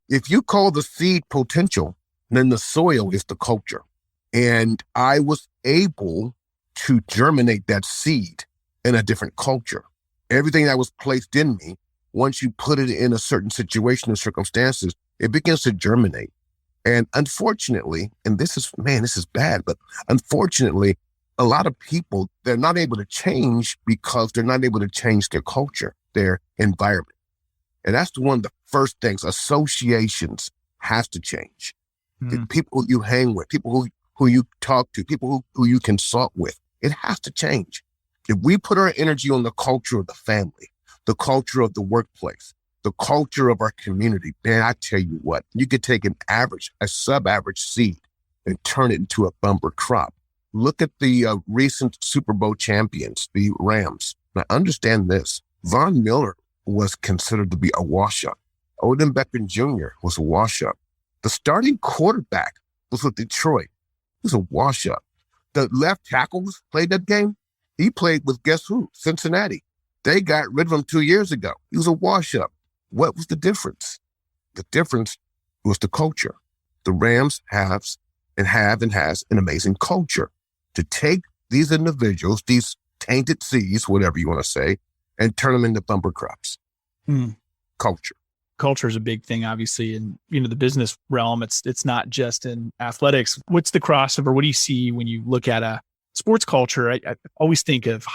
If you call the seed potential, then the soil is the culture. And I was able to germinate that seed in a different culture. Everything that was placed in me, once you put it in a certain situation and circumstances, it begins to germinate. And unfortunately, and this is bad, but unfortunately, a lot of people, they're not able to change because they're not able to change their culture, their environment. And that's one of the first things. Associations has to change. The people you hang with, people who you talk to, people who you consult with, it has to change. If we put our energy on the culture of the family, the culture of the workplace, the culture of our community, man, I tell you what, you could take a sub-average seed and turn it into a bumper crop. Look at the recent Super Bowl champions, the Rams. Now, understand this. Von Miller was considered to be a wash-up. Odin Beckham Jr. was a wash-up. The starting quarterback was with Detroit. He was a wash-up. The left tackle who played that game, he played with, guess who? Cincinnati. They got rid of him 2 years ago. He was a wash-up. What was the difference? The difference was the culture. The Rams have and has an amazing culture to take these individuals, these tainted seeds, whatever you want to say, and turn them into bumper crops. Culture. Culture is a big thing, obviously, in the business realm. It's not just in athletics. What's the crossover? What do you see when you look at a sports culture? I always think of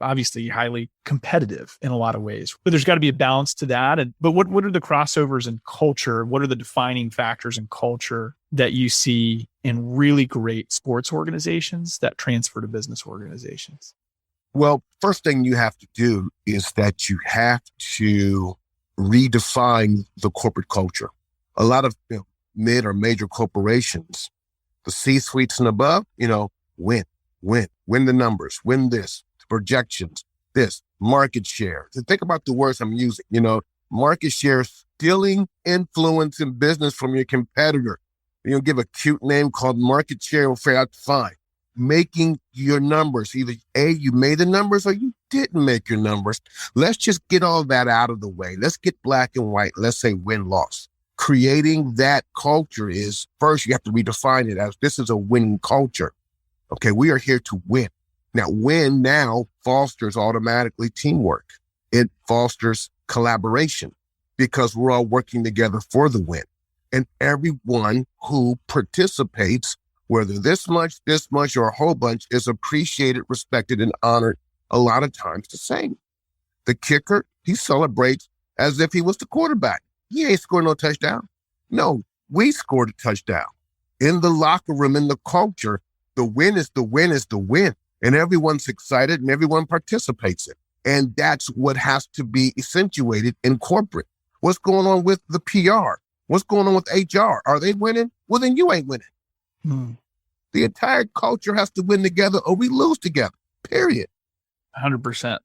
obviously highly competitive in a lot of ways, but there's got to be a balance to that. But what are the crossovers in culture? What are the defining factors in culture that you see in really great sports organizations that transfer to business organizations? Well, first thing you have to do is that you have to redefine the corporate culture. A lot of mid or major corporations, the C-suites and above, win the numbers, win this, projections, this, market share. So think about the words I'm using, market share, stealing influence in business from your competitor. Give a cute name called market share and figure out fine. Making your numbers, either A, you made the numbers or you didn't make your numbers. Let's just get all that out of the way. Let's get black and white. Let's say win-loss. Creating that culture is, first you have to redefine it as this is a winning culture. Okay, we are here to win. Now, win now fosters automatically teamwork. It fosters collaboration because we're all working together for the win. And everyone who participates, whether this much, or a whole bunch, is appreciated, respected, and honored a lot of times the same. The kicker, he celebrates as if he was the quarterback. He ain't scored no touchdown. No, we scored a touchdown. In the locker room, in the culture, the win is the win is the win. And everyone's excited and everyone participates in it. And that's what has to be accentuated in corporate. What's going on with the PR? What's going on with HR? Are they winning? Well, then you ain't winning. The entire culture has to win together or we lose together, period. 100%.